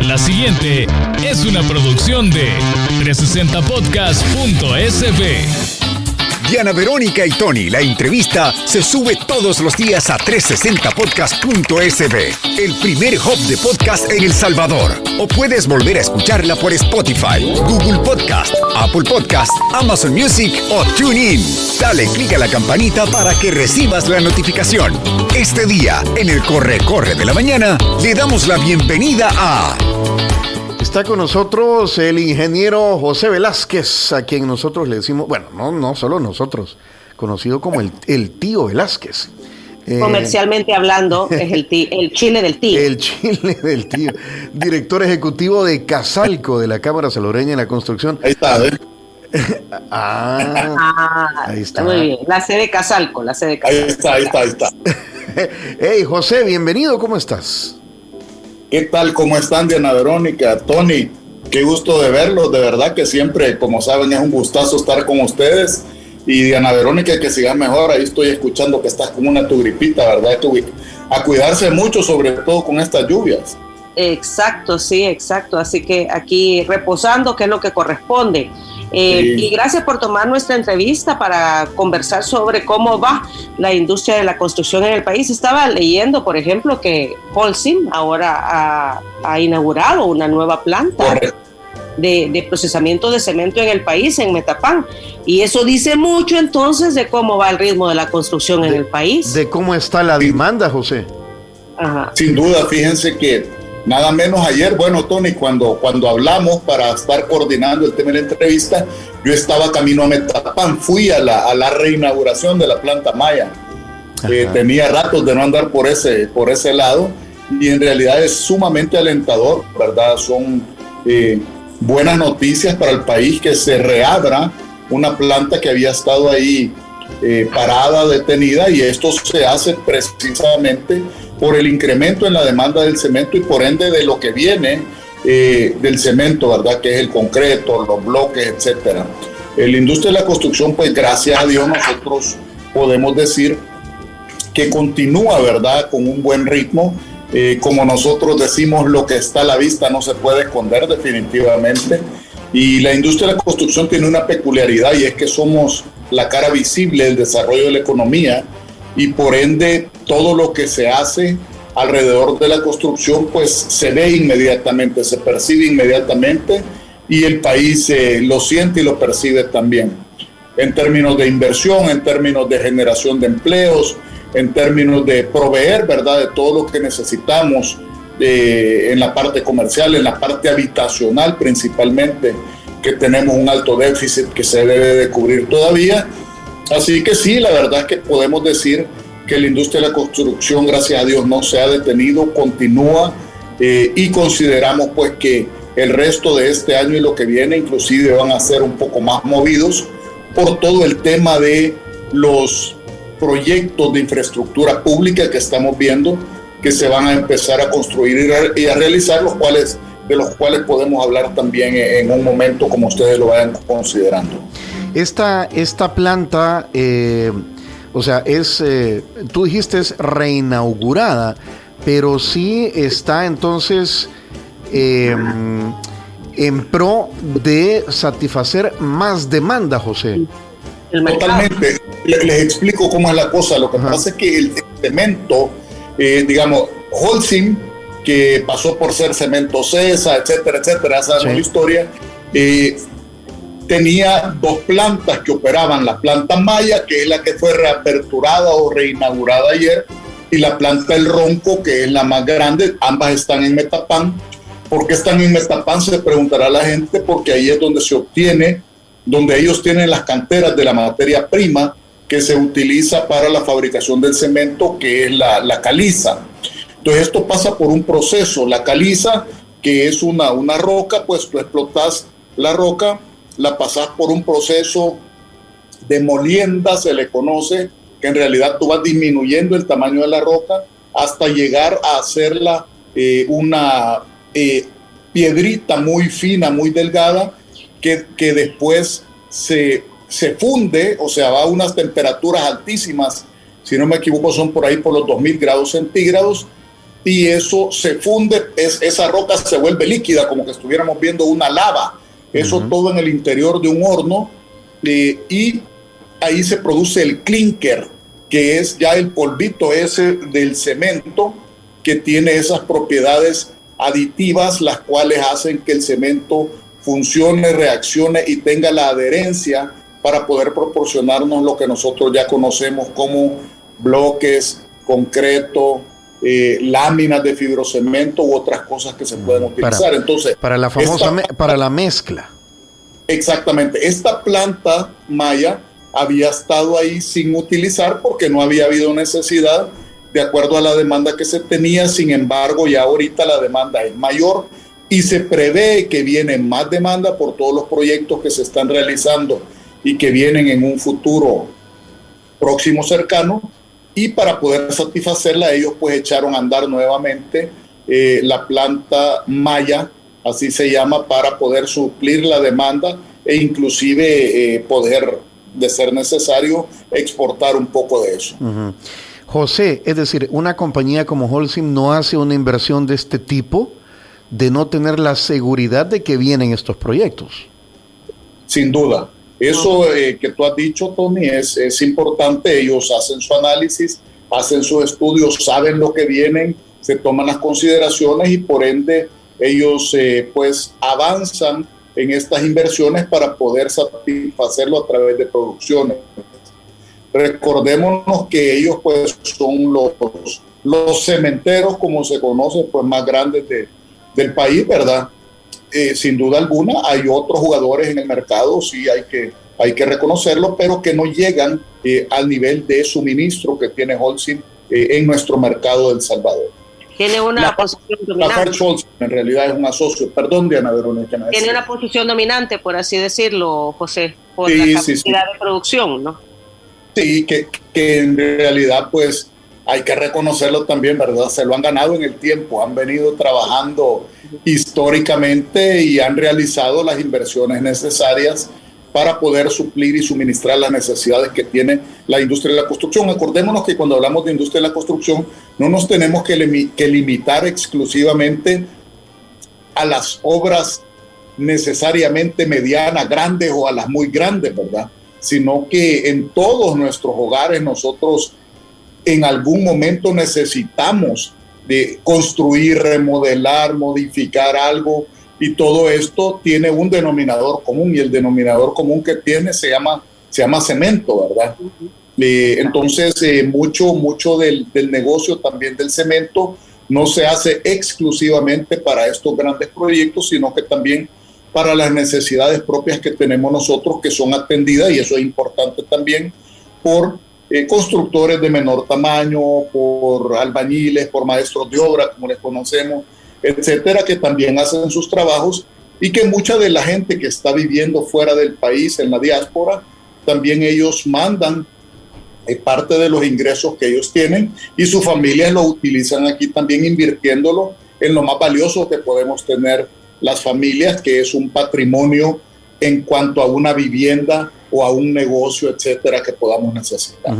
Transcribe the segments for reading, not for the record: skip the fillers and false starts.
La siguiente es una producción de 360podcast.sb. Diana Verónica y Tony, la entrevista, se sube todos los días a 360podcast.sb, el primer hub de podcast en El Salvador. O puedes volver a escucharla por Spotify, Google Podcast, Apple Podcast, Amazon Music o TuneIn. Dale clic a la campanita para que recibas la notificación. Este día, en el Corre de la Mañana, le damos la bienvenida a... Está con nosotros el ingeniero José Velázquez, a quien nosotros le decimos, bueno, no solo nosotros, conocido como el tío Velázquez. Comercialmente hablando, es el chile del tío. El chile del tío. Director ejecutivo de Casalco, de la Cámara Salvadoreña de la Construcción. Ahí está, ¿eh? Ahí está. Muy bien, la sede de Casalco, Ahí está. Hey, José, bienvenido, ¿cómo estás? ¿Qué tal? ¿Cómo están, Diana Verónica? Tony, qué gusto de verlos. De verdad que siempre, como saben, es un gustazo estar con ustedes. Y Diana Verónica, que sigas mejor. Ahí estoy escuchando que estás como tu gripita, ¿verdad? A cuidarse mucho, sobre todo con estas lluvias. Exacto, sí, exacto. Así que aquí reposando, que es lo que corresponde. Sí. Y gracias por tomar nuestra entrevista para conversar sobre cómo va la industria de la construcción en el país. Estaba leyendo, por ejemplo, que Holcim ahora ha inaugurado una nueva planta de procesamiento de cemento en el país, en Metapán. Y eso dice mucho entonces de cómo va el ritmo de la construcción en el país. De cómo está la demanda, José. Ajá. Sin duda, fíjense que nada menos ayer, bueno, Tony, cuando hablamos para estar coordinando el tema de la entrevista, yo estaba camino a Metapán, fui a la reinauguración de la planta Maya. Tenía ratos de no andar por ese lado y en realidad es sumamente alentador, ¿verdad? Son buenas noticias para el país que se reabra una planta que había estado ahí parada, detenida, y esto se hace precisamente por el incremento en la demanda del cemento y por ende de lo que viene del cemento, ¿verdad? Que es el concreto, los bloques, etcétera. La industria de la construcción, pues gracias a Dios nosotros podemos decir que continúa, ¿verdad? Con un buen ritmo. Como nosotros decimos, lo que está a la vista no se puede esconder definitivamente. Y la industria de la construcción tiene una peculiaridad, y es que somos la cara visible del desarrollo de la economía, y por ende todo lo que se hace alrededor de la construcción pues se ve inmediatamente, se percibe inmediatamente, y el país lo siente y lo percibe también, en términos de inversión, en términos de generación de empleos, en términos de proveer, ¿verdad?, de todo lo que necesitamos en la parte comercial, en la parte habitacional principalmente, que tenemos un alto déficit que se debe de cubrir todavía. Así que sí, la verdad es que podemos decir que la industria de la construcción, gracias a Dios, no se ha detenido, continúa, y consideramos pues que el resto de este año y lo que viene inclusive van a ser un poco más movidos por todo el tema de los proyectos de infraestructura pública que estamos viendo que se van a empezar a construir y a realizar, de los cuales podemos hablar también en un momento como ustedes lo vayan considerando. Esta planta, o sea, tú dijiste es reinaugurada, pero sí está entonces en pro de satisfacer más demanda, José. Totalmente. Les explico cómo es la cosa. Lo que pasa es que el cemento, digamos, Holcim, que pasó por ser Cemento Cesa, etcétera, esa es la historia, tenía dos plantas que operaban, la planta Maya, que es la que fue reaperturada o reinaugurada ayer, y la planta El Ronco, que es la más grande. Ambas están en Metapán. ¿Por qué están en Metapán? Se preguntará la gente, porque ahí es donde se obtiene, donde ellos tienen las canteras de la materia prima que se utiliza para la fabricación del cemento, que es la caliza. Entonces esto pasa por un proceso. La caliza, que es una roca, pues tú explotas la roca, la pasas por un proceso de molienda, se le conoce, que en realidad tú vas disminuyendo el tamaño de la roca hasta llegar a hacerla una piedrita muy fina, muy delgada, que después se funde, o sea, va a unas temperaturas altísimas, si no me equivoco son por ahí por los 2000 grados centígrados, y eso se funde, esa roca se vuelve líquida, como que estuviéramos viendo una lava. Eso todo en el interior de un horno, y ahí se produce el clinker, que es ya el polvito ese del cemento que tiene esas propiedades aditivas, las cuales hacen que el cemento funcione, reaccione y tenga la adherencia para poder proporcionarnos lo que nosotros ya conocemos como bloques, concreto, láminas de fibrocemento u otras cosas que se pueden utilizar. Entonces, para la famosa para la mezcla. Exactamente. Esta planta maya había estado ahí sin utilizar porque no había habido necesidad de acuerdo a la demanda que se tenía. Sin embargo, ya ahorita la demanda es mayor y se prevé que viene más demanda por todos los proyectos que se están realizando y que vienen en un futuro próximo cercano, y para poder satisfacerla ellos pues echaron a andar nuevamente la planta maya, así se llama, para poder suplir la demanda e inclusive poder, de ser necesario, exportar un poco de eso. José, es decir, una compañía como Holcim no hace una inversión de este tipo de no tener la seguridad de que vienen estos proyectos. Sin duda. Eso que tú has dicho, Tony, es importante. Ellos hacen su análisis, hacen sus estudios, saben lo que vienen, se toman las consideraciones y por ende ellos pues avanzan en estas inversiones para poder satisfacerlo a través de producciones. Recordémonos que ellos pues son los cementeros, como se conoce, pues más grandes del país, ¿verdad? Sin duda alguna hay otros jugadores en el mercado, sí hay que reconocerlo, pero que no llegan al nivel de suministro que tiene Holcim en nuestro mercado de El Salvador. Tiene una posición dominante. Holcim en realidad es un asocio. Perdón, Diana Verónica. Tiene una posición dominante, por así decirlo, José, por la capacidad de producción, ¿no? Sí, que en realidad pues hay que reconocerlo también, ¿verdad? Se lo han ganado en el tiempo, han venido trabajando históricamente y han realizado las inversiones necesarias para poder suplir y suministrar las necesidades que tiene la industria de la construcción. Acordémonos que cuando hablamos de industria de la construcción no nos tenemos que limitar exclusivamente a las obras necesariamente medianas, grandes o a las muy grandes, ¿verdad? Sino que en todos nuestros hogares nosotros en algún momento necesitamos de construir, remodelar, modificar algo, y todo esto tiene un denominador común, y el denominador común que tiene se llama cemento, ¿verdad? Entonces mucho del negocio también del cemento no se hace exclusivamente para estos grandes proyectos, sino que también para las necesidades propias que tenemos nosotros, que son atendidas, y eso es importante también, por constructores de menor tamaño, por albañiles, por maestros de obra, como les conocemos, etcétera, que también hacen sus trabajos, y que mucha de la gente que está viviendo fuera del país, en la diáspora, también ellos mandan parte de los ingresos que ellos tienen, y sus familias lo utilizan aquí también, invirtiéndolo en lo más valioso que podemos tener las familias, que es un patrimonio en cuanto a una vivienda o a un negocio, etcétera, que podamos necesitar.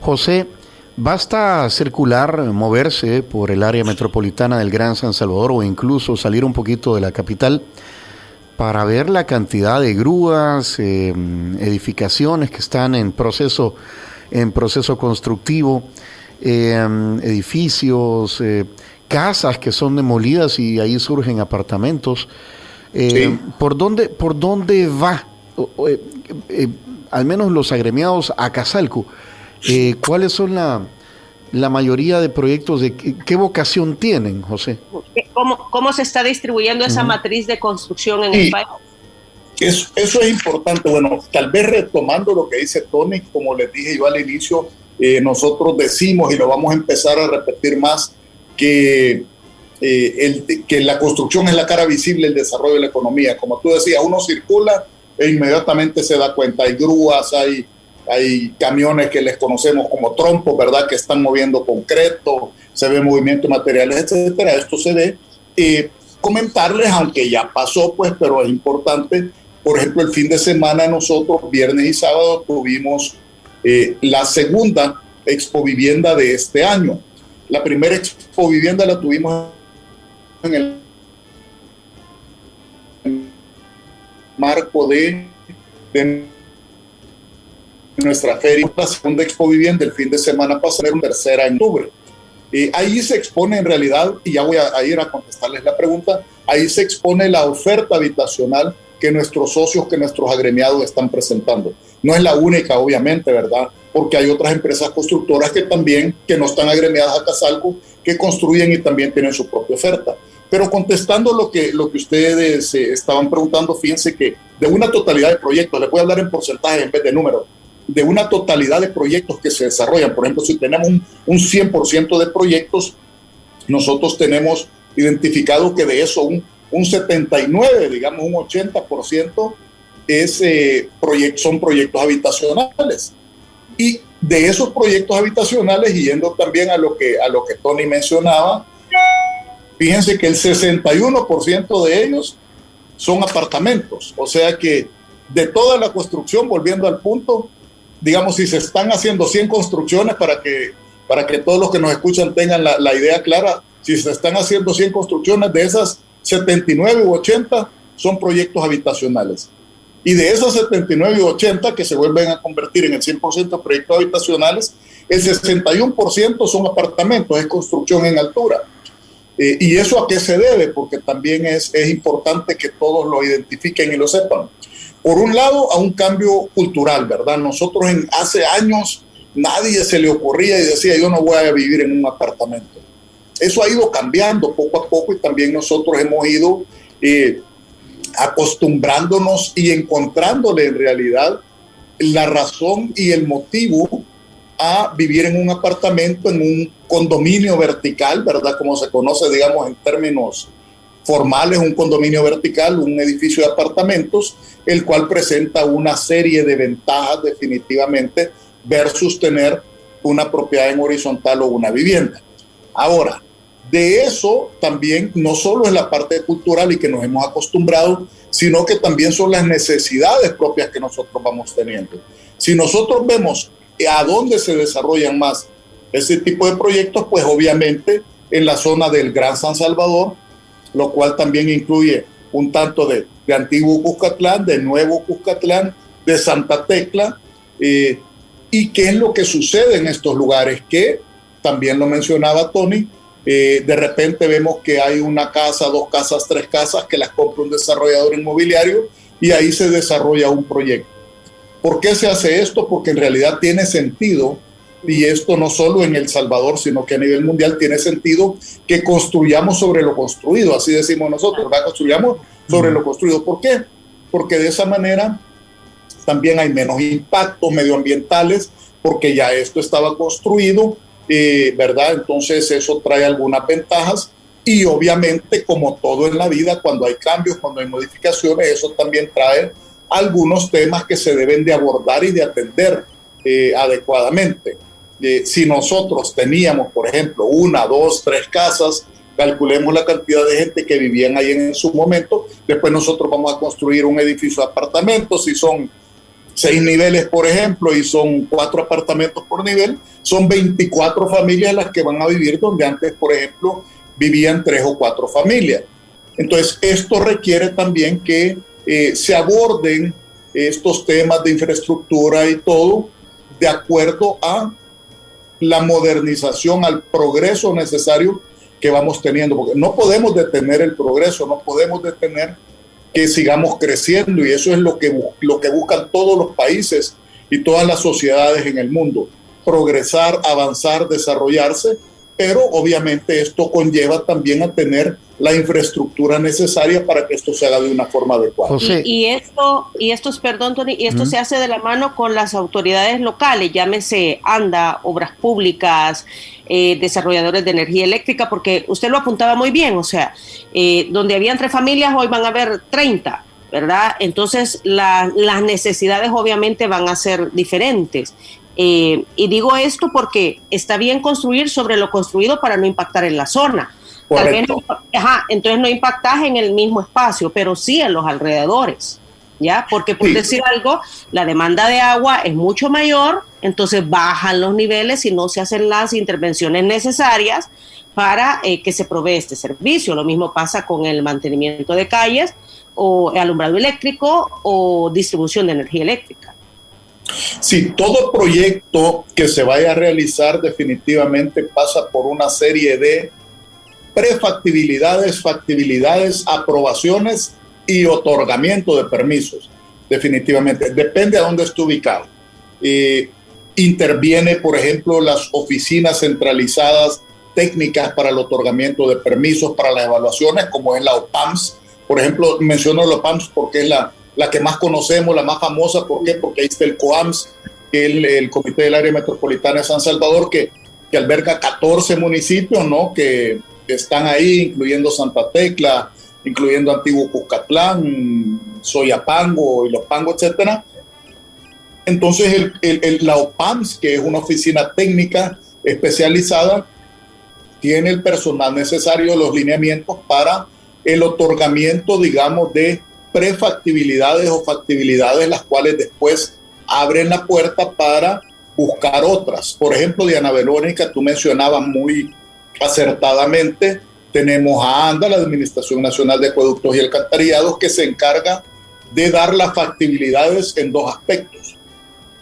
José, basta circular, moverse por el área metropolitana del Gran San Salvador o incluso salir un poquito de la capital para ver la cantidad de grúas, edificaciones que están en proceso constructivo, edificios, casas que son demolidas y ahí surgen apartamentos. Sí. ¿Por dónde va? Al menos los agremiados a Casalco, ¿cuáles son la mayoría de proyectos? ¿Qué vocación tienen, José? ¿Cómo se está distribuyendo esa matriz de construcción en el país? Eso es importante. Bueno, tal vez retomando lo que dice Tony, como les dije yo al inicio, nosotros decimos, y lo vamos a empezar a repetir más, que la construcción es la cara visible del desarrollo de la economía. Como tú decías, uno circula e inmediatamente se da cuenta. Hay grúas, hay camiones que les conocemos como trompos, ¿verdad?, que están moviendo concreto, se ve movimiento de materiales, etcétera. Esto se ve. Comentarles, aunque ya pasó, pues, pero es importante. Por ejemplo, el fin de semana nosotros, viernes y sábado, tuvimos la segunda Expo Vivienda de este año. La primera Expo Vivienda la tuvimos en el marco de nuestra feria. La segunda Expo Vivienda el fin de semana pasado, la tercera en octubre. Ahí se expone en realidad, y ya voy a ir a contestarles la pregunta, ahí se expone la oferta habitacional que nuestros socios, que nuestros agremiados están presentando. No es la única, obviamente, ¿verdad? Porque hay otras empresas constructoras que también, que no están agremiadas a Casalco, que construyen y también tienen su propia oferta. Pero contestando lo que ustedes estaban preguntando, fíjense que de una totalidad de proyectos, les voy a hablar en porcentaje en vez de números, de una totalidad de proyectos que se desarrollan, por ejemplo, si tenemos un 100% de proyectos, nosotros tenemos identificado que de eso un 79, digamos un 80% son proyectos habitacionales. Y de esos proyectos habitacionales, y yendo también a lo que Tony mencionaba, fíjense que el 61% de ellos son apartamentos. O sea que de toda la construcción, volviendo al punto, digamos, si se están haciendo 100 construcciones, para que todos los que nos escuchan tengan la idea clara, si se están haciendo 100 construcciones, de esas 79 u 80 son proyectos habitacionales. Y de esas 79 u 80 que se vuelven a convertir en el 100% de proyectos habitacionales, el 61% son apartamentos, es construcción en altura. ¿Y eso a qué se debe? Porque también es importante que todos lo identifiquen y lo sepan. Por un lado, a un cambio cultural, ¿verdad? Nosotros hace años nadie se le ocurría y decía, yo no voy a vivir en un apartamento. Eso ha ido cambiando poco a poco y también nosotros hemos ido acostumbrándonos y encontrándole en realidad la razón y el motivo a vivir en un apartamento, en un condominio vertical, ¿verdad? Como se conoce, digamos, en términos formales, un condominio vertical, un edificio de apartamentos, el cual presenta una serie de ventajas definitivamente versus tener una propiedad en horizontal o una vivienda. Ahora, de eso también no solo es la parte cultural y que nos hemos acostumbrado, sino que también son las necesidades propias que nosotros vamos teniendo. Si nosotros vemos a dónde se desarrollan más ese tipo de proyectos, pues obviamente en la zona del Gran San Salvador, lo cual también incluye un tanto de Antiguo Cuscatlán, de Nuevo Cuscatlán, de Santa Tecla, y qué es lo que sucede en estos lugares, que también lo mencionaba Tony, de repente vemos que hay una casa, 2 casas, 3 casas que las compra un desarrollador inmobiliario y ahí se desarrolla un proyecto. ¿Por qué se hace esto? Porque en realidad tiene sentido, y esto no solo en El Salvador, sino que a nivel mundial tiene sentido que construyamos sobre lo construido, así decimos nosotros, ¿verdad? Construyamos sobre lo construido. ¿Por qué? Porque de esa manera también hay menos impactos medioambientales, porque ya esto estaba construido, ¿verdad? Entonces eso trae algunas ventajas y obviamente, como todo en la vida, cuando hay cambios, cuando hay modificaciones, eso también trae algunos temas que se deben de abordar y de atender adecuadamente. Si nosotros teníamos, por ejemplo, 1, 2, 3 casas, calculemos la cantidad de gente que vivían ahí en su momento, después nosotros vamos a construir un edificio de apartamentos, si son 6 niveles, por ejemplo, y son 4 apartamentos por nivel, son 24 familias las que van a vivir donde antes, por ejemplo, vivían 3 o 4 familias. Entonces, esto requiere también que se aborden estos temas de infraestructura y todo de acuerdo a la modernización, al progreso necesario que vamos teniendo, porque no podemos detener el progreso, no podemos detener que sigamos creciendo, y eso es lo que buscan todos los países y todas las sociedades en el mundo, progresar, avanzar, desarrollarse, pero obviamente esto conlleva también a tener la infraestructura necesaria para que esto se haga de una forma adecuada. José. Y esto, perdón, Tony, y esto se hace de la mano con las autoridades locales, llámese ANDA, Obras Públicas, desarrolladores de energía eléctrica, porque usted lo apuntaba muy bien, o sea, donde habían 3 familias, hoy van a haber 30, ¿verdad? Entonces las necesidades obviamente van a ser diferentes. Y digo esto porque está bien construir sobre lo construido para no impactar en la zona. Tal vez entonces no impactas en el mismo espacio, pero sí en los alrededores. ¿ya? Porque por decir algo, la demanda de agua es mucho mayor, entonces bajan los niveles y no se hacen las intervenciones necesarias para que se provee este servicio. Lo mismo pasa con el mantenimiento de calles o alumbrado eléctrico o distribución de energía eléctrica. Sí, todo proyecto que se vaya a realizar definitivamente pasa por una serie de prefactibilidades, factibilidades, aprobaciones y otorgamiento de permisos. Definitivamente, depende a dónde esté ubicado. Interviene, por ejemplo, las oficinas centralizadas técnicas para el otorgamiento de permisos, para las evaluaciones, como es la OPAMS. Por ejemplo, menciono la OPAMS porque es la que más conocemos, la más famosa. ¿Por qué? Porque ahí está el COAMS, el Comité del Área Metropolitana de San Salvador, que alberga 14 municipios, ¿no? Que están ahí, incluyendo Santa Tecla, incluyendo Antiguo Cuscatlán, Soyapango y Los Pangos, etcétera. Entonces, la OPAMS, que es una oficina técnica especializada, tiene el personal necesario, los lineamientos para el otorgamiento, digamos, de prefactibilidades o factibilidades, las cuales después abren la puerta para buscar otras. Por ejemplo, Diana Verónica, tú mencionabas muy acertadamente, tenemos a ANDA, la Administración Nacional de Acueductos y Alcantarillados, que se encarga de dar las factibilidades en dos aspectos.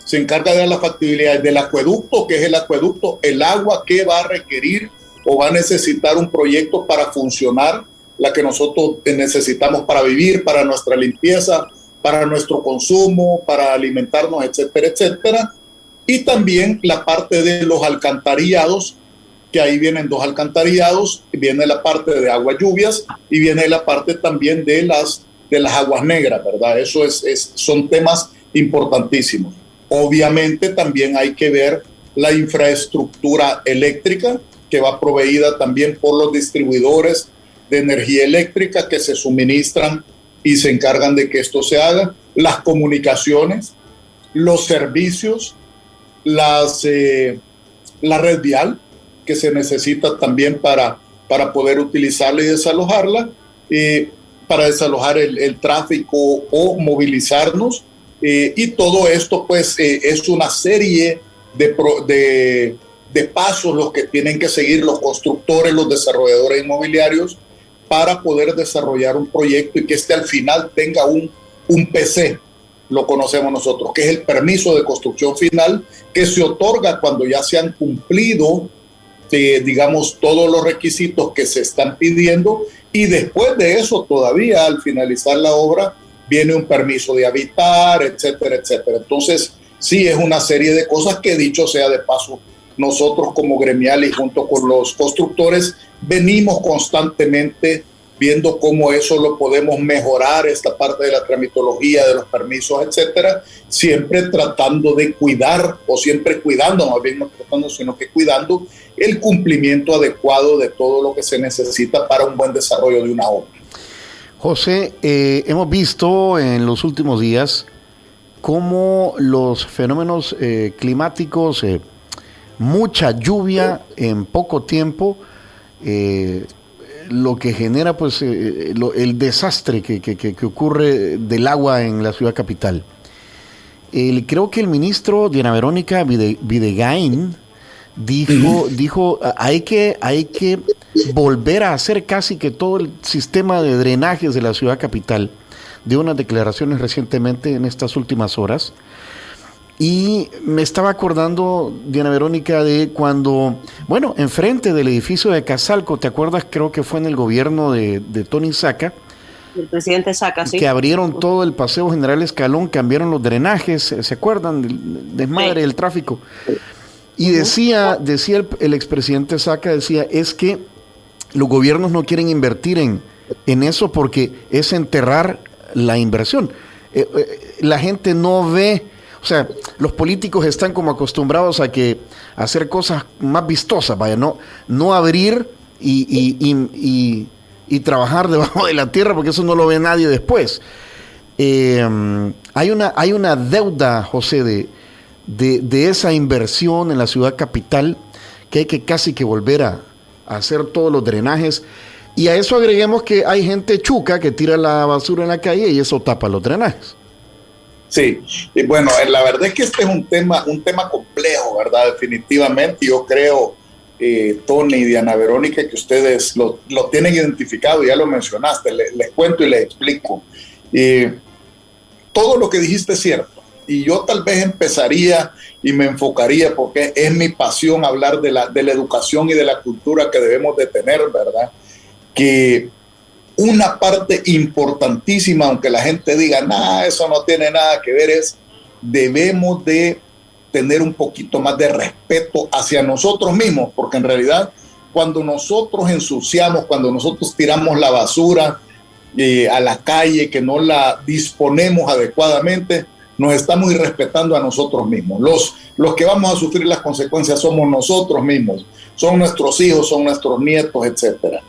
Se encarga de dar las factibilidades del acueducto, que es el acueducto, el agua que va a requerir o va a necesitar un proyecto para funcionar, la que nosotros necesitamos para vivir, para nuestra limpieza, para nuestro consumo, para alimentarnos, etcétera, etcétera. Y también la parte de los alcantarillados, que ahí vienen dos alcantarillados, viene la parte de aguas lluvias y viene la parte también de las aguas negras, ¿verdad? Eso son temas importantísimos. Obviamente también hay que ver la infraestructura eléctrica, que va proveída también por los distribuidores de energía eléctrica que se suministran y se encargan de que esto se haga, las comunicaciones, los servicios, la red vial que se necesita también para poder utilizarla y desalojarla, para desalojar el tráfico o movilizarnos, y todo esto pues es una serie de pasos los que tienen que seguir los constructores, los desarrolladores inmobiliarios, para poder desarrollar un proyecto y que al final tenga un PC, lo conocemos nosotros, que es el permiso de construcción final, que se otorga cuando ya se han cumplido, digamos, todos los requisitos que se están pidiendo, y después de eso todavía al finalizar la obra viene un permiso de habitar, etcétera, etcétera. Entonces, sí, es una serie de cosas que, dicho sea de paso, nosotros como gremial y junto con los constructores venimos constantemente viendo cómo eso lo podemos mejorar, esta parte de la tramitología, de los permisos, etcétera, siempre tratando de cuidar, o siempre cuidando, más bien no tratando, sino que cuidando el cumplimiento adecuado de todo lo que se necesita para un buen desarrollo de una obra. José, hemos visto en los últimos días cómo los fenómenos climáticos, mucha lluvia en poco tiempo, lo que genera pues el desastre que ocurre del agua en la ciudad capital. Creo que el ministro Diana Verónica Videgain dijo hay que volver a hacer casi que todo el sistema de drenajes de la ciudad capital. Dio unas declaraciones recientemente en estas últimas horas. Y me estaba acordando, Diana Verónica, de cuando, enfrente del edificio de Casalco, ¿te acuerdas? Creo que fue en el gobierno de Tony Saca. El presidente Saca, sí. Que abrieron todo el Paseo General Escalón, cambiaron los drenajes, ¿se acuerdan? Del desmadre del tráfico. Y decía el expresidente Saca, es que los gobiernos no quieren invertir en eso porque es enterrar la inversión. La gente no ve. O sea, los políticos están como acostumbrados a hacer cosas más vistosas, no abrir y trabajar debajo de la tierra, porque eso no lo ve nadie después. Hay una deuda, José, de esa inversión en la ciudad capital, que hay que casi que volver a hacer todos los drenajes. Y a eso agreguemos que hay gente chuca que tira la basura en la calle y eso tapa los drenajes. Sí, y bueno, la verdad es que este es un tema complejo, ¿verdad? Definitivamente, yo creo, Tony y Diana Verónica, que ustedes lo tienen identificado, ya lo mencionaste, les cuento y les explico. Todo lo que dijiste es cierto, y yo tal vez empezaría y me enfocaría, porque es mi pasión hablar de la educación y de la cultura que debemos de tener, ¿verdad? Que una parte importantísima, aunque la gente diga, nada, eso no tiene nada que ver, es debemos de tener un poquito más de respeto hacia nosotros mismos, porque en realidad cuando nosotros ensuciamos, cuando nosotros tiramos la basura a la calle, que no la disponemos adecuadamente, nos estamos irrespetando a nosotros mismos. Los que vamos a sufrir las consecuencias somos nosotros mismos, son nuestros hijos, son nuestros nietos, etcétera.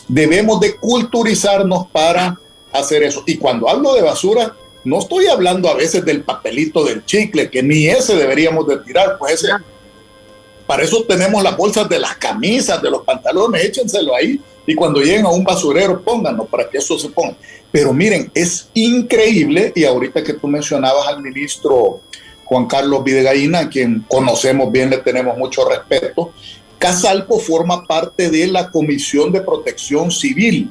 Debemos de culturizarnos para hacer eso. Y cuando hablo de basura, no estoy hablando a veces del papelito del chicle, que ni ese deberíamos de tirar, pues ese, para eso tenemos las bolsas de las camisas, de los pantalones, échenselo ahí, y cuando lleguen a un basurero, pónganlo para que eso se ponga. Pero miren, es increíble, y ahorita que tú mencionabas al ministro Juan Carlos Videgaína, a quien conocemos bien, le tenemos mucho respeto, Casalco forma parte de la Comisión de Protección Civil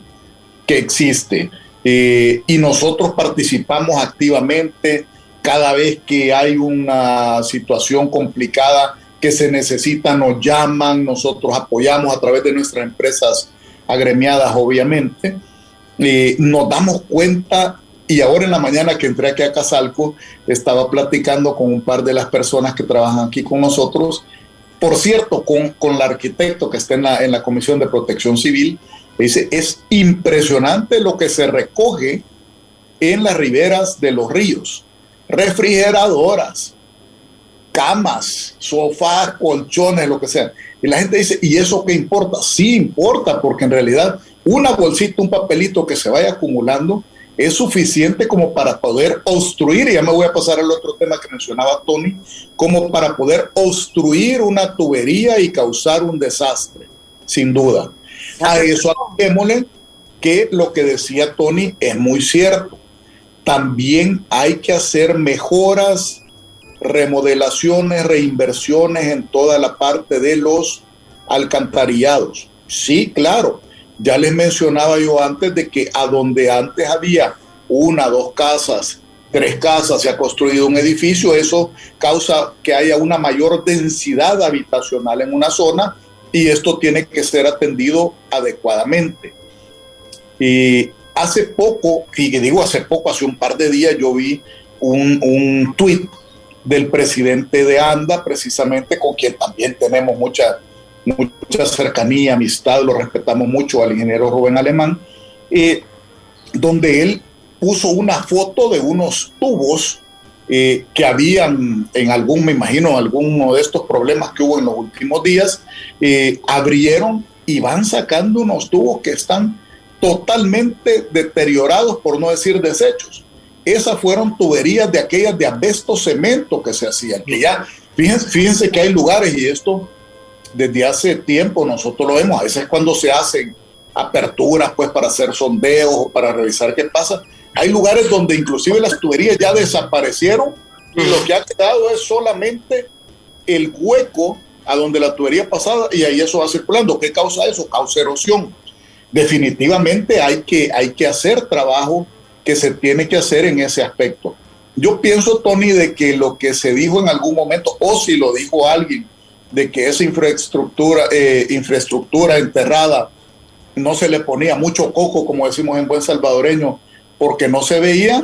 que existe, y nosotros participamos activamente cada vez que hay una situación complicada que se necesita, nos llaman, nosotros apoyamos a través de nuestras empresas agremiadas, obviamente. Nos damos cuenta, y ahora en la mañana que entré aquí a Casalco, estaba platicando con un par de las personas que trabajan aquí con nosotros. Por cierto, con el arquitecto que está en la Comisión de Protección Civil, dice, es impresionante lo que se recoge en las riberas de los ríos. Refrigeradoras, camas, sofás, colchones, lo que sea. Y la gente dice, ¿y eso qué importa? Sí importa, porque en realidad una bolsita, un papelito que se vaya acumulando es suficiente como para poder obstruir, y ya me voy a pasar al otro tema que mencionaba Tony, como para poder obstruir una tubería y causar un desastre, sin duda. A eso agreguémosle que lo que decía Tony es muy cierto. También hay que hacer mejoras, remodelaciones, reinversiones en toda la parte de los alcantarillados. Sí, claro. Ya les mencionaba yo antes de que a donde antes había 1, 2 casas, 3 casas, se ha construido un edificio, eso causa que haya una mayor densidad habitacional en una zona, y esto tiene que ser atendido adecuadamente. Y hace poco, y digo hace poco, hace un par de días, yo vi un tuit del presidente de ANDA, precisamente, con quien también tenemos mucha cercanía, amistad, lo respetamos mucho, al ingeniero Rubén Alemán, donde él puso una foto de unos tubos que habían en algún, me imagino, alguno de estos problemas que hubo en los últimos días, abrieron y van sacando unos tubos que están totalmente deteriorados, por no decir deshechos. Esas fueron tuberías de aquellas de asbesto cemento que se hacían, que ya, fíjense que hay lugares, y esto desde hace tiempo nosotros lo vemos, a veces cuando se hacen aperturas pues para hacer sondeos o para revisar qué pasa, hay lugares donde inclusive las tuberías ya desaparecieron y lo que ha quedado es solamente el hueco a donde la tubería pasaba, y ahí eso va circulando. ¿Qué causa eso? Causa erosión. Definitivamente hay que hacer trabajo que se tiene que hacer en ese aspecto. Yo pienso, Tony, de que lo que se dijo en algún momento, o si lo dijo alguien, de que esa infraestructura enterrada no se le ponía mucho coco, como decimos en buen salvadoreño, porque no se veía.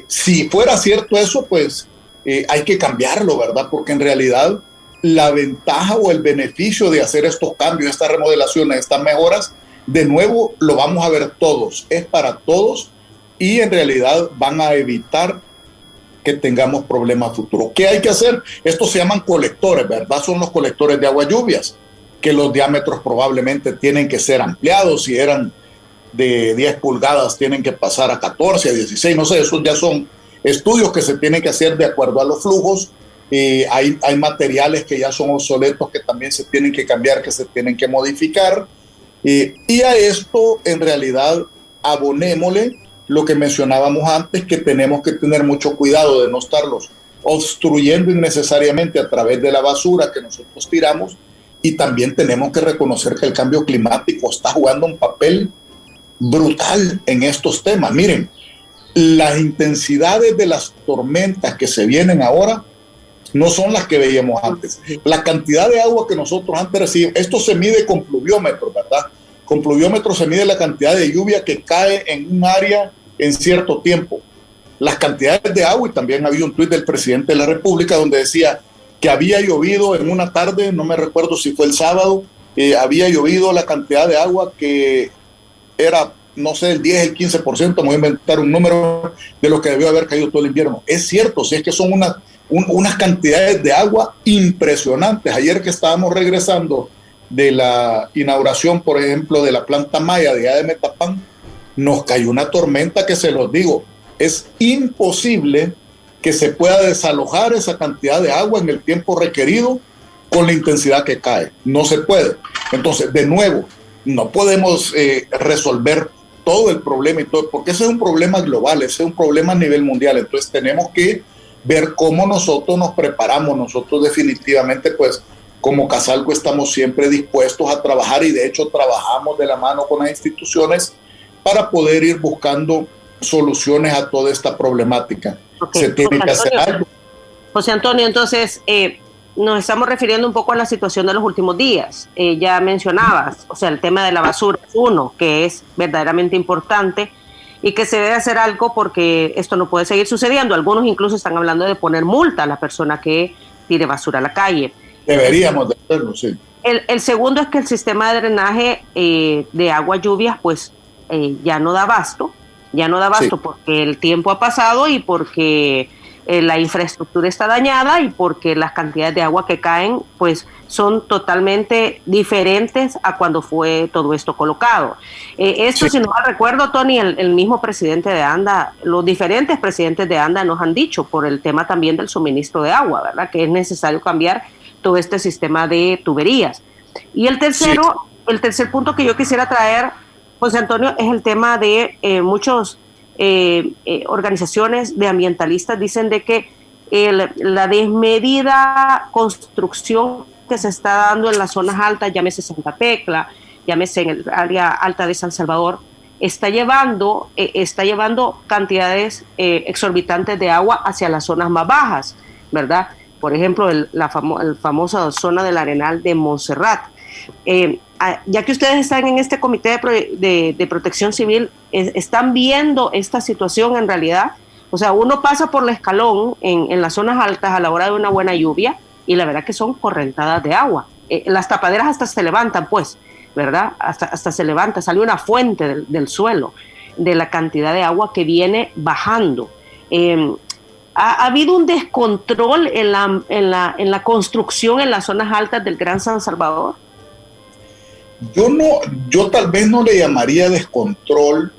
Si fuera cierto eso, pues hay que cambiarlo, ¿verdad? Porque en realidad la ventaja o el beneficio de hacer estos cambios, estas remodelaciones, estas mejoras, de nuevo lo vamos a ver todos, es para todos, y en realidad van a evitar que tengamos problemas futuros. ¿Qué hay que hacer? Estos se llaman colectores, ¿verdad? Son los colectores de agua lluvias, que los diámetros probablemente tienen que ser ampliados. Si eran de 10 pulgadas, tienen que pasar a 14, a 16, no sé, esos ya son estudios que se tienen que hacer de acuerdo a los flujos. Hay materiales que ya son obsoletos, que también se tienen que cambiar, que se tienen que modificar. Y a esto, en realidad, abonémosle lo que mencionábamos antes, que tenemos que tener mucho cuidado de no estarlos obstruyendo innecesariamente a través de la basura que nosotros tiramos, y también tenemos que reconocer que el cambio climático está jugando un papel brutal en estos temas. Miren, las intensidades de las tormentas que se vienen ahora no son las que veíamos antes. La cantidad de agua que nosotros antes recibimos, esto se mide con pluviómetros, ¿verdad? Con pluviómetros se mide la cantidad de lluvia que cae en un área en cierto tiempo. Las cantidades de agua, y también había un tuit del presidente de la República donde decía que había llovido en una tarde, no me recuerdo si fue el sábado, había llovido la cantidad de agua que era, no sé, el 10, el 15%, me voy a inventar un número de lo que debió haber caído todo el invierno. Es cierto, si es que son unas cantidades de agua impresionantes. Ayer que estábamos regresando de la inauguración, por ejemplo, de la planta Maya de allá de Metapán, nos cayó una tormenta que, se los digo, es imposible que se pueda desalojar esa cantidad de agua en el tiempo requerido con la intensidad que cae. No se puede. Entonces, de nuevo, no podemos resolver todo el problema y todo, porque ese es un problema global, ese es un problema a nivel mundial. Entonces tenemos que ver cómo nosotros nos preparamos. Nosotros definitivamente, pues, como Casalco estamos siempre dispuestos a trabajar, y de hecho trabajamos de la mano con las instituciones para poder ir buscando soluciones a toda esta problemática. Okay. Se tiene que hacer algo. José Antonio, entonces nos estamos refiriendo un poco a la situación de los últimos días. Ya mencionabas, o sea, el tema de la basura es uno que es verdaderamente importante y que se debe hacer algo porque esto no puede seguir sucediendo. Algunos incluso están hablando de poner multa a la persona que tire basura a la calle. Deberíamos de hacerlo, sí. El segundo es que el sistema de drenaje de agua lluvias pues ya no da abasto. Ya no da abasto, sí, porque el tiempo ha pasado y porque la infraestructura está dañada y porque las cantidades de agua que caen pues son totalmente diferentes a cuando fue todo esto colocado. Esto, sí, si no mal recuerdo, Tony, el mismo presidente de ANDA, los diferentes presidentes de ANDA nos han dicho por el tema también del suministro de agua, ¿verdad? Que es necesario cambiar todo este sistema de tuberías. Y el tercero, sí, el tercer punto que yo quisiera traer, José Antonio, es el tema de muchas organizaciones de ambientalistas dicen de que la desmedida construcción que se está dando en las zonas altas, llámese Santa Tecla, llámese en el área alta de San Salvador, está llevando cantidades exorbitantes de agua hacia las zonas más bajas, ¿verdad? Por ejemplo, la famosa zona del Arenal de Montserrat. Ya que ustedes están en este comité de protección civil, ¿están viendo esta situación en realidad? O sea, uno pasa por el escalón en las zonas altas a la hora de una buena lluvia y la verdad que son correntadas de agua. Las tapaderas hasta se levantan, pues, ¿verdad? Hasta se levanta, sale una fuente del suelo de la cantidad de agua que viene bajando. ¿Ha habido un descontrol en la construcción en las zonas altas del Gran San Salvador? Yo tal vez no le llamaría descontrol,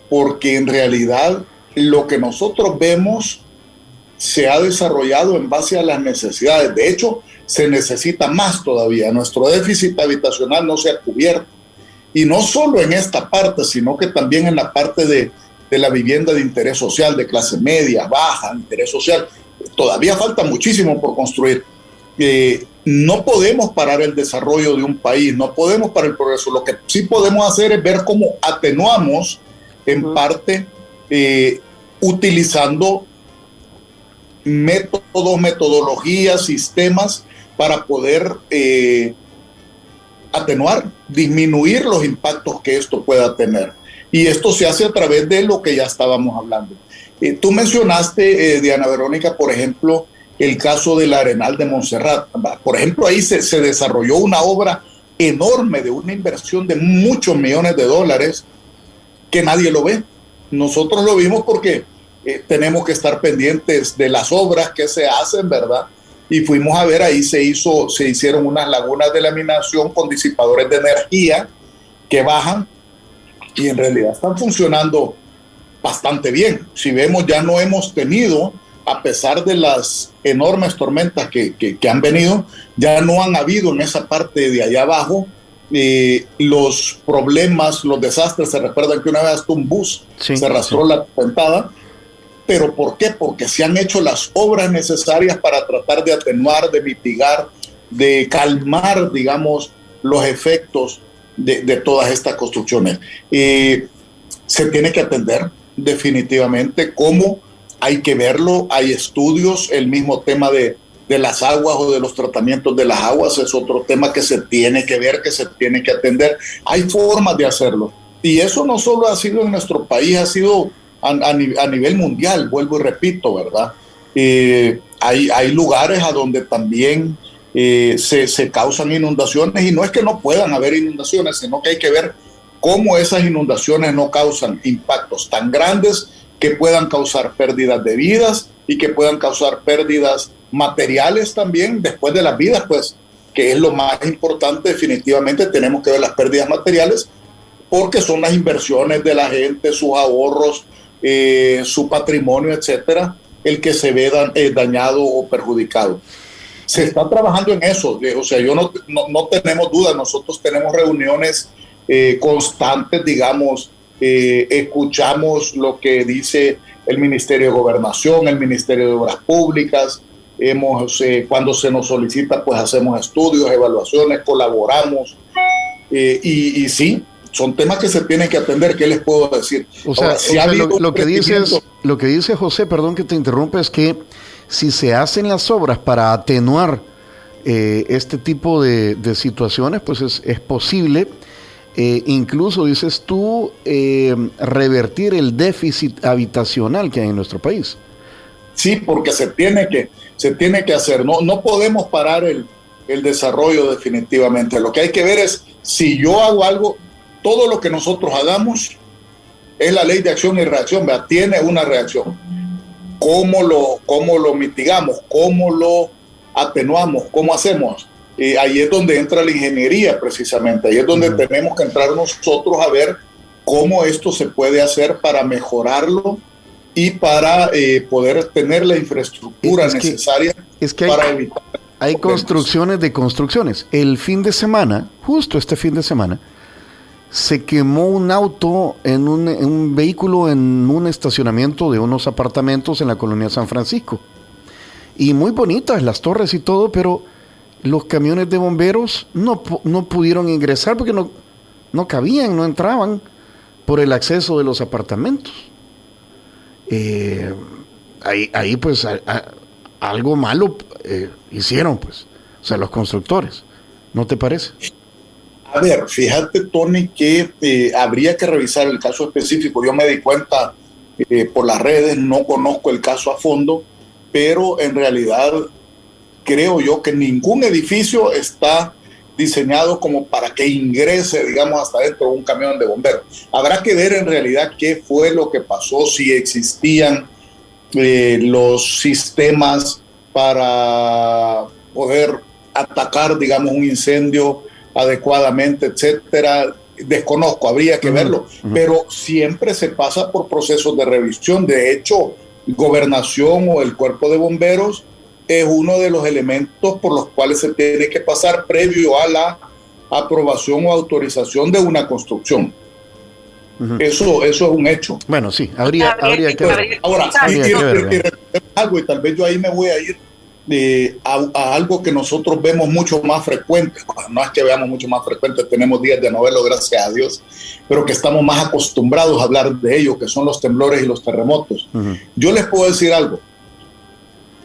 porque en realidad lo que nosotros vemos se ha desarrollado en base a las necesidades. De hecho, se necesita más todavía. Nuestro déficit habitacional no se ha cubierto. Y no solo en esta parte, sino que también en la parte de la vivienda de interés social, de clase media, baja, interés social. Todavía falta muchísimo por construir. No podemos parar el desarrollo de un país, no podemos parar el progreso. Lo que sí podemos hacer es ver cómo atenuamos en parte utilizando métodos, metodologías, sistemas para poder atenuar, disminuir los impactos que esto pueda tener. Y esto se hace a través de lo que ya estábamos hablando. Tú mencionaste, Diana Verónica, por ejemplo, el caso del Arenal de Montserrat. Por ejemplo, ahí se desarrolló una obra enorme de una inversión de muchos millones de dólares que nadie lo ve. Nosotros lo vimos porque tenemos que estar pendientes de las obras que se hacen, ¿verdad? Y fuimos a ver, ahí se hicieron unas lagunas de laminación con disipadores de energía que bajan y en realidad están funcionando bastante bien. Si vemos, ya no hemos tenido, a pesar de las enormes tormentas que han venido, ya no han habido en esa parte de allá abajo los problemas, los desastres. Se recuerdan que una vez hasta un bus se arrastró la ventada. ¿Pero por qué? Porque se han hecho las obras necesarias para tratar de atenuar, de mitigar, de calmar, digamos, los efectos de todas estas construcciones. Se tiene que atender definitivamente cómo hay que verlo. Hay estudios, el mismo tema de las aguas o de los tratamientos de las aguas es otro tema que se tiene que ver, que se tiene que atender. Hay formas de hacerlo. Y eso no solo ha sido en nuestro país, ha sido a nivel mundial, vuelvo y repito, ¿verdad? Hay lugares a donde también se causan inundaciones, y no es que no puedan haber inundaciones, sino que hay que ver cómo esas inundaciones no causan impactos tan grandes que puedan causar pérdidas de vidas y que puedan causar pérdidas materiales también después de las vidas, pues, que es lo más importante. Definitivamente tenemos que ver las pérdidas materiales, porque son las inversiones de la gente, sus ahorros, su patrimonio, etcétera, el que se ve dañado o perjudicado. Se está trabajando en eso, o sea, no tenemos duda. Nosotros tenemos reuniones constantes, digamos, escuchamos lo que dice el Ministerio de Gobernación, el Ministerio de Obras Públicas. Cuando se nos solicita, pues hacemos estudios, evaluaciones, colaboramos, y sí, son temas que se tienen que atender. ¿Qué les puedo decir? O sea, lo que dice José, perdón que te interrumpa, es que si se hacen las obras para atenuar este tipo de situaciones, pues es posible, incluso, dices tú, revertir el déficit habitacional que hay en nuestro país. Sí, porque se tiene que hacer. No podemos parar el desarrollo definitivamente. Lo que hay que ver es, si yo hago algo, todo lo que nosotros hagamos es la ley de acción y reacción, ¿verdad? Tiene una reacción. ¿Cómo lo mitigamos? ¿Cómo lo atenuamos? ¿Cómo hacemos? Ahí es donde entra la ingeniería, precisamente. Ahí es donde tenemos que entrar nosotros a ver cómo esto se puede hacer para mejorarlo y para poder tener la infraestructura necesaria para evitar. Hay construcciones de construcciones. El fin de semana, justo este fin de semana, se quemó un auto en un vehículo en un estacionamiento de unos apartamentos en la colonia San Francisco. Y muy bonitas las torres y todo, pero los camiones de bomberos no pudieron ingresar porque no cabían, no entraban por el acceso de los apartamentos. Ahí pues algo malo hicieron, pues, o sea, los constructores. ¿No te parece? A ver, fíjate, Tony, que habría que revisar el caso específico. Yo me di cuenta por las redes, no conozco el caso a fondo, pero en realidad creo yo que ningún edificio está diseñado como para que ingrese, digamos, hasta dentro de un camión de bomberos. Habrá que ver en realidad qué fue lo que pasó, si existían los sistemas para poder atacar, digamos, un incendio adecuadamente, etcétera. Desconozco, habría que verlo, pero siempre se pasa por procesos de revisión. De hecho, Gobernación o el Cuerpo de Bomberos es uno de los elementos por los cuales se tiene que pasar previo a la aprobación o autorización de una construcción. Eso es un hecho. Bueno, sí, habría que ver. Ahora, algo, y tal vez yo ahí me voy a ir a algo que nosotros vemos mucho más frecuente. No es que veamos mucho más frecuente, tenemos días de novelo, gracias a Dios, pero que estamos más acostumbrados a hablar de ello, que son los temblores y los terremotos. Yo les puedo decir algo.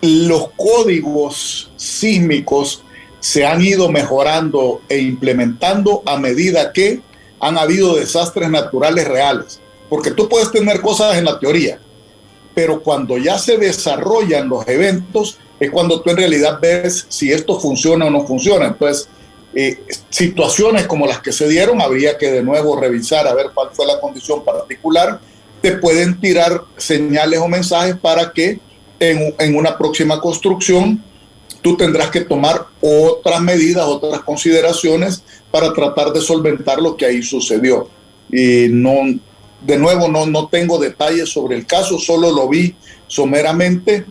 Los códigos sísmicos se han ido mejorando e implementando a medida que han habido desastres naturales reales, porque tú puedes tener cosas en la teoría, pero cuando ya se desarrollan los eventos es cuando tú en realidad ves si esto funciona o no funciona. Entonces, situaciones como las que se dieron, habría que de nuevo revisar a ver cuál fue la condición particular. Te pueden tirar señales o mensajes para que en una próxima construcción tú tendrás que tomar otras medidas, otras consideraciones para tratar de solventar lo que ahí sucedió. Y de nuevo no tengo detalles sobre el caso, solo lo vi someramente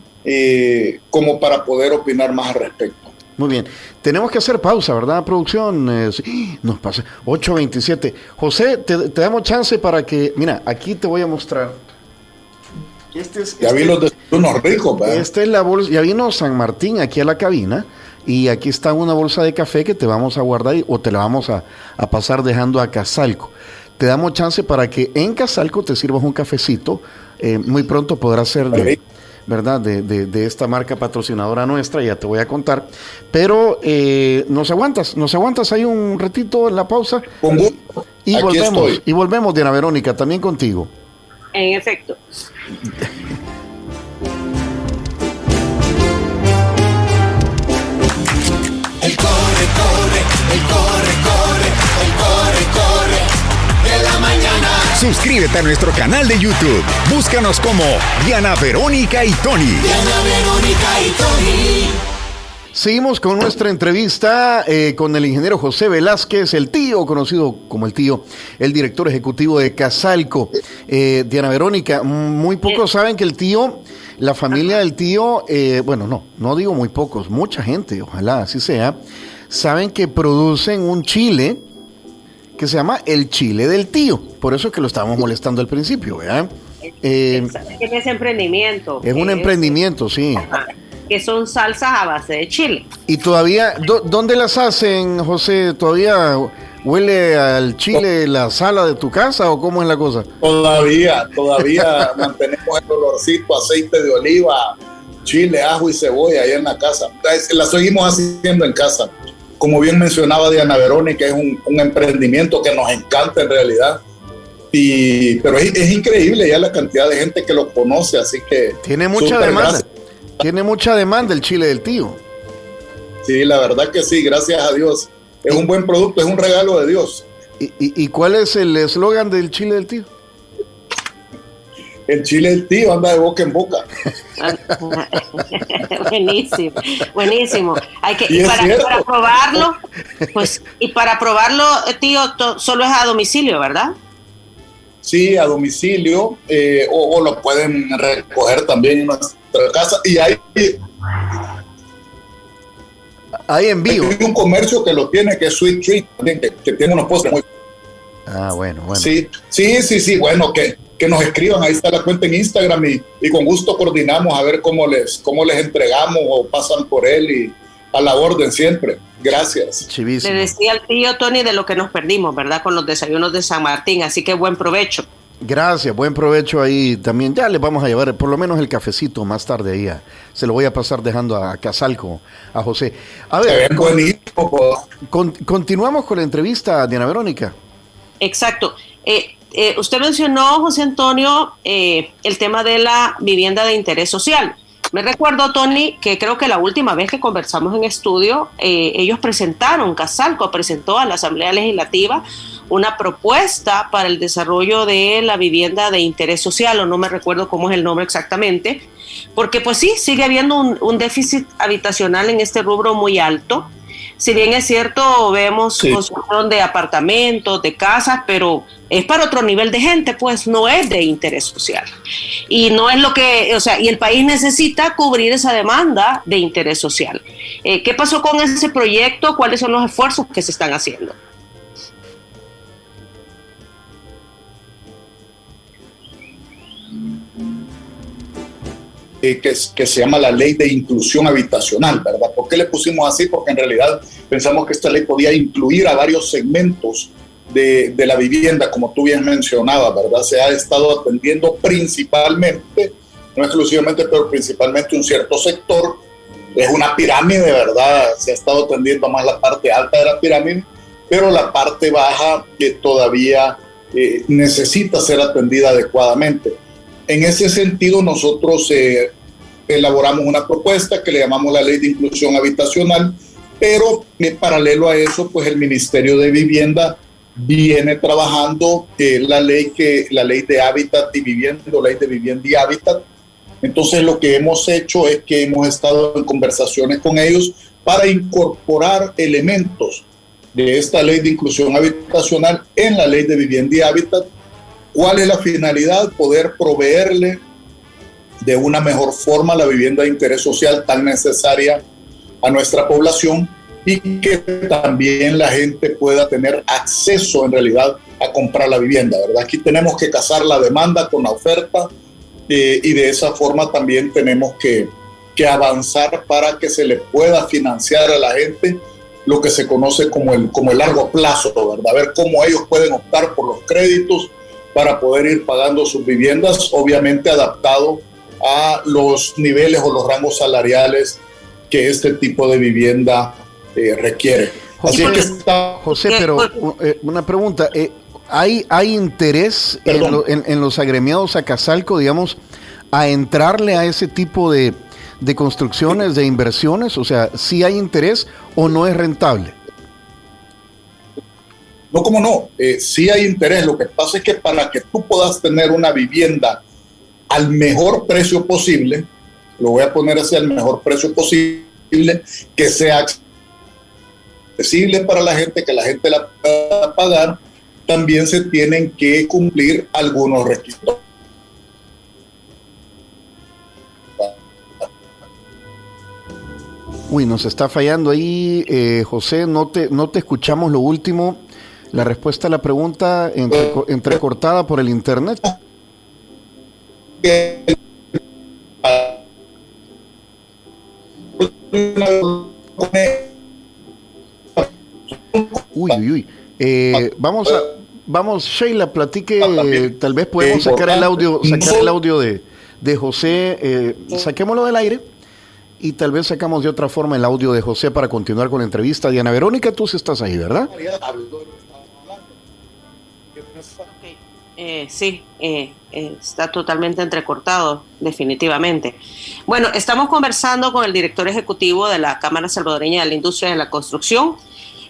como para poder opinar más al respecto. Muy bien. Tenemos que hacer pausa, ¿verdad, producción? Sí, nos pasa. 8:27. José, te damos chance para que... Mira, aquí te voy a mostrar. Ya vi los desayunos ricos, ¿verdad? Esta es la bolsa. Ya vino San Martín aquí a la cabina. Y aquí está una bolsa de café que te vamos a guardar o te la vamos a pasar dejando a Casalco. Te damos chance para que en Casalco te sirvas un cafecito. Muy pronto podrás ser ¿verdad? De esta marca patrocinadora nuestra, ya te voy a contar. Pero nos aguantas ahí un ratito en la pausa. Con gusto. Y volvemos, Diana Verónica, también contigo. En efecto. De la mañana. Suscríbete a nuestro canal de YouTube. Búscanos como Diana Verónica y Tony. Diana Verónica y Tony. Seguimos con nuestra entrevista con el ingeniero José Velázquez, el tío, conocido como el tío, el director ejecutivo de Casalco. Diana Verónica, muy pocos saben que el tío, la familia del tío, bueno, no digo muy pocos, mucha gente, ojalá así sea, saben que producen un chile que se llama el chile del tío. Por eso es que lo estábamos molestando al principio, ¿verdad? Es ese emprendimiento. Es un emprendimiento, sí. Que son salsas a base de chile. Y todavía, ¿dónde las hacen, José? ¿Todavía huele al chile la sala de tu casa o cómo es la cosa? Todavía mantenemos el olorcito, aceite de oliva, chile, ajo y cebolla ahí en la casa. La seguimos haciendo en casa. Como bien mencionaba Diana Verónica, es un emprendimiento que nos encanta en realidad. Pero es increíble ya la cantidad de gente que lo conoce, así que... Tiene mucha demanda. Gracias. Tiene mucha demanda el chile del tío. Sí, la verdad que sí, gracias a Dios. Es un buen producto, es un regalo de Dios. ¿Y cuál es el eslogan del chile del tío? El chile del tío anda de boca en boca. Buenísimo. Para probarlo, pues, y para probarlo, tío, solo es a domicilio, ¿verdad? Sí, a domicilio, o lo pueden recoger también en nuestra casa. Y hay envío. Hay un comercio que lo tiene, que es Sweet Treat, también, que tiene unos postres muy... bueno. Sí, bueno, que nos escriban, ahí está la cuenta en Instagram y con gusto coordinamos a ver cómo les entregamos o pasan por él y a la orden siempre. Gracias. Chivísimo. Le decía al tío Tony de lo que nos perdimos, ¿verdad? Con los desayunos de San Martín, así que buen provecho. Gracias, buen provecho ahí también. Ya les vamos a llevar por lo menos el cafecito más tarde ahí. Se lo voy a pasar dejando a Casalco, a José. A ver, continuamos con la entrevista, Diana Verónica. Exacto. Usted mencionó, José Antonio, el tema de la vivienda de interés social. Me recuerdo, Tony, que creo que la última vez que conversamos en estudio, ellos Casalco presentó a la Asamblea Legislativa una propuesta para el desarrollo de la vivienda de interés social, o no me recuerdo cómo es el nombre exactamente, porque pues sí, sigue habiendo un déficit habitacional en este rubro muy alto. Si bien es cierto, vemos construcción de apartamentos, de casas, pero es para otro nivel de gente, pues no es de interés social. Y no es y el país necesita cubrir esa demanda de interés social. ¿Qué pasó con ese proyecto? ¿Cuáles son los esfuerzos que se están haciendo? Que se llama la Ley de Inclusión Habitacional, ¿verdad? ¿Por qué le pusimos así? Porque en realidad pensamos que esta ley podía incluir a varios segmentos de la vivienda, como tú bien mencionabas, ¿verdad? Se ha estado atendiendo principalmente, no exclusivamente, pero principalmente un cierto sector. Es una pirámide, ¿verdad? Se ha estado atendiendo más la parte alta de la pirámide, pero la parte baja que todavía necesita ser atendida adecuadamente. En ese sentido, nosotros elaboramos una propuesta que le llamamos la Ley de Inclusión Habitacional, pero paralelo a eso, pues el Ministerio de Vivienda viene trabajando la ley de Hábitat y Vivienda, la Ley de Vivienda y Hábitat. Entonces, lo que hemos hecho es que hemos estado en conversaciones con ellos para incorporar elementos de esta Ley de Inclusión Habitacional en la Ley de Vivienda y Hábitat. ¿Cuál es la finalidad? Poder proveerle de una mejor forma la vivienda de interés social tan necesaria a nuestra población y que también la gente pueda tener acceso en realidad a comprar la vivienda, ¿verdad? Aquí tenemos que casar la demanda con la oferta y de esa forma también tenemos que avanzar para que se le pueda financiar a la gente lo que se conoce como el largo plazo, ¿verdad? Ver cómo ellos pueden optar por los créditos para poder ir pagando sus viviendas, obviamente adaptado a los niveles o los rangos salariales que este tipo de vivienda requiere. José, pero una pregunta, ¿hay interés en los agremiados a Casalco, digamos, a entrarle a ese tipo de construcciones, de inversiones? O sea, ¿sí hay interés o no es rentable? No, cómo no, sí hay interés. Lo que pasa es que para que tú puedas tener una vivienda al mejor precio posible, lo voy a poner así, al mejor precio posible, que sea accesible para la gente, que la gente la pueda pagar, también se tienen que cumplir algunos requisitos. Uy, nos está fallando ahí, José, no te escuchamos lo último, la respuesta a la pregunta entrecortada por el internet. Uy. Vamos, Sheila, platique, tal vez podemos sacar el audio de José, saquémoslo del aire. Y tal vez sacamos de otra forma el audio de José para continuar con la entrevista. Diana Verónica, tú sí estás ahí, ¿verdad? Sí, está totalmente entrecortado, definitivamente. Bueno, estamos conversando con el director ejecutivo de la Cámara Salvadoreña de la Industria de la Construcción.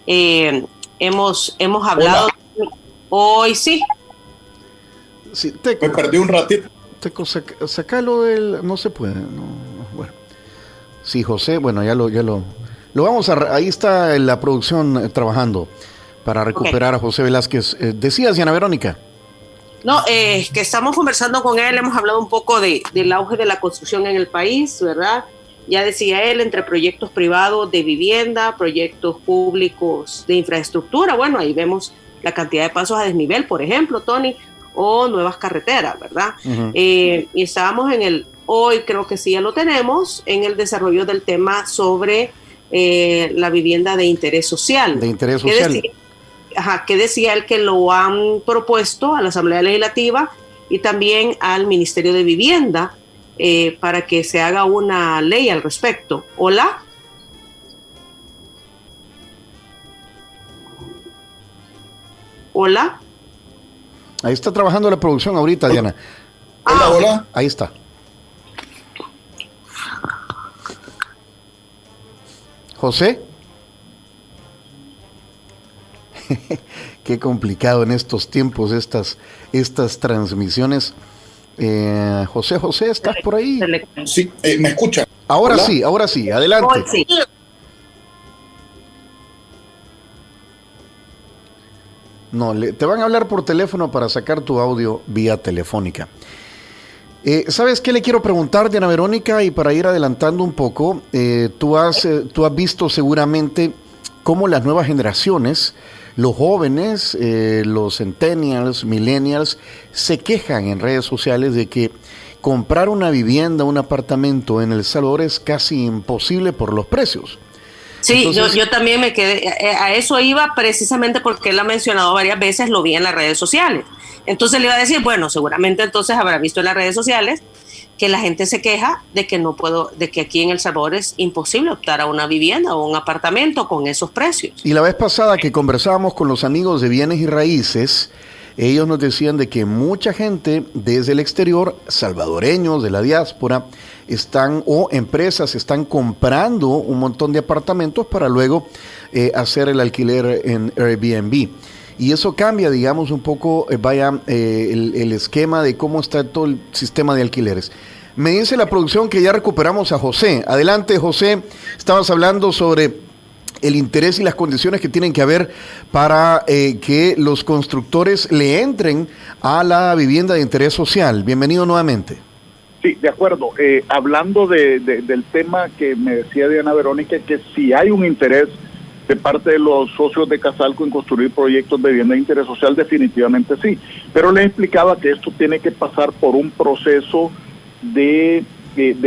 Hemos hablado hoy, sí. Me perdí un ratito. Sacalo del... No se puede, no. Bueno. Sí, José, bueno, ya lo vamos a... Ahí está la producción trabajando para recuperar a José Velázquez. Decías, Diana Verónica. No, que estamos conversando con él, hemos hablado un poco del auge de la construcción en el país, ¿verdad? Ya decía él, entre proyectos privados de vivienda, proyectos públicos de infraestructura, bueno, ahí vemos la cantidad de pasos a desnivel, por ejemplo, Tony, o nuevas carreteras, ¿verdad? Uh-huh. Y estábamos hoy creo que sí ya lo tenemos, en el desarrollo del tema sobre la vivienda de interés social. De interés social. Que decía él que lo han propuesto a la Asamblea Legislativa y también al Ministerio de Vivienda para que se haga una ley al respecto. ¿Hola? ¿Hola? Ahí está trabajando la producción ahorita, Diana. Hola. Ahí está. José. Qué complicado en estos tiempos estas transmisiones. José, ¿estás por ahí? Sí, ¿me escucha? Ahora sí, adelante. Sí. No, te van a hablar por teléfono para sacar tu audio vía telefónica. ¿Sabes qué le quiero preguntar, Diana Verónica? Y para ir adelantando un poco, tú has visto seguramente cómo las nuevas generaciones, los jóvenes, los centennials, millennials, se quejan en redes sociales de que comprar una vivienda, un apartamento en El Salvador es casi imposible por los precios. Sí, entonces, yo también me quedé, a eso iba precisamente porque él ha mencionado varias veces, lo vi en las redes sociales. Entonces le iba a decir, bueno, seguramente entonces habrá visto en las redes sociales que la gente se queja de que aquí en El Salvador es imposible optar a una vivienda o un apartamento con esos precios. Y la vez pasada que conversábamos con los amigos de Bienes y Raíces, ellos nos decían de que mucha gente desde el exterior, salvadoreños de la diáspora, empresas están comprando un montón de apartamentos para luego hacer el alquiler en Airbnb. Y eso cambia, digamos, un poco, el esquema de cómo está todo el sistema de alquileres. Me dice la producción que ya recuperamos a José. Adelante, José. Estabas hablando sobre el interés y las condiciones que tienen que haber para que los constructores le entren a la vivienda de interés social. Bienvenido nuevamente. Sí, de acuerdo. Hablando del tema que me decía Diana Verónica, que si hay un interés de parte de los socios de Casalco en construir proyectos de vivienda de interés social, definitivamente sí. Pero les explicaba que esto tiene que pasar por un proceso de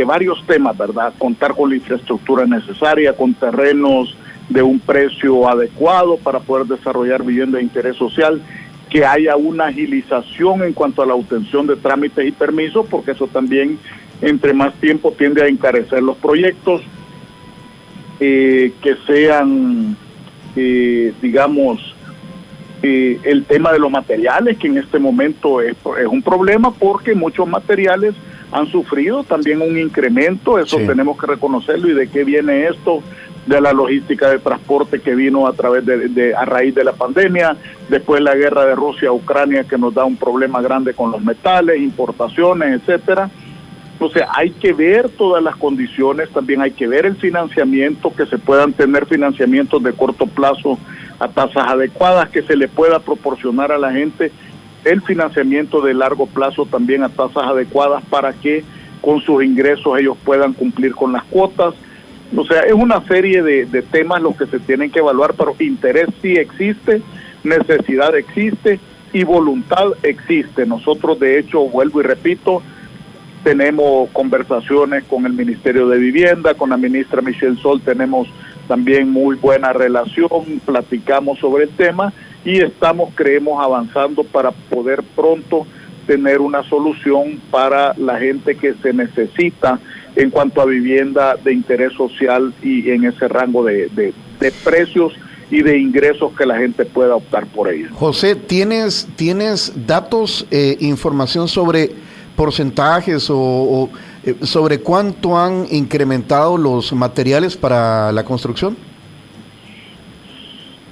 varios temas, ¿verdad? Contar con la infraestructura necesaria, con terrenos de un precio adecuado para poder desarrollar vivienda de interés social, que haya una agilización en cuanto a la obtención de trámites y permisos, porque eso también, entre más tiempo, tiende a encarecer los proyectos, que sean, digamos, el tema de los materiales, que en este momento es un problema, porque muchos materiales han sufrido también un incremento, eso sí. Tenemos que reconocerlo. ¿Y de qué viene esto? De la logística de transporte que vino a través a raíz de la pandemia, después la guerra de Rusia a Ucrania, que nos da un problema grande con los metales, importaciones, etcétera. O sea, hay que ver todas las condiciones, también hay que ver el financiamiento, que se puedan tener financiamientos de corto plazo a tasas adecuadas, que se le pueda proporcionar a la gente el financiamiento de largo plazo también a tasas adecuadas, para que con sus ingresos ellos puedan cumplir con las cuotas. O sea, es una serie de temas los que se tienen que evaluar, pero interés sí existe, necesidad existe y voluntad existe. Nosotros, de hecho, vuelvo y repito, tenemos conversaciones con el Ministerio de Vivienda, con la ministra Michelle Sol, tenemos también muy buena relación, platicamos sobre el tema y creemos, avanzando para poder pronto tener una solución para la gente que se necesita en cuanto a vivienda de interés social y en ese rango de precios y de ingresos que la gente pueda optar por ella. José, ¿tienes datos, información sobre porcentajes o sobre cuánto han incrementado los materiales para la construcción?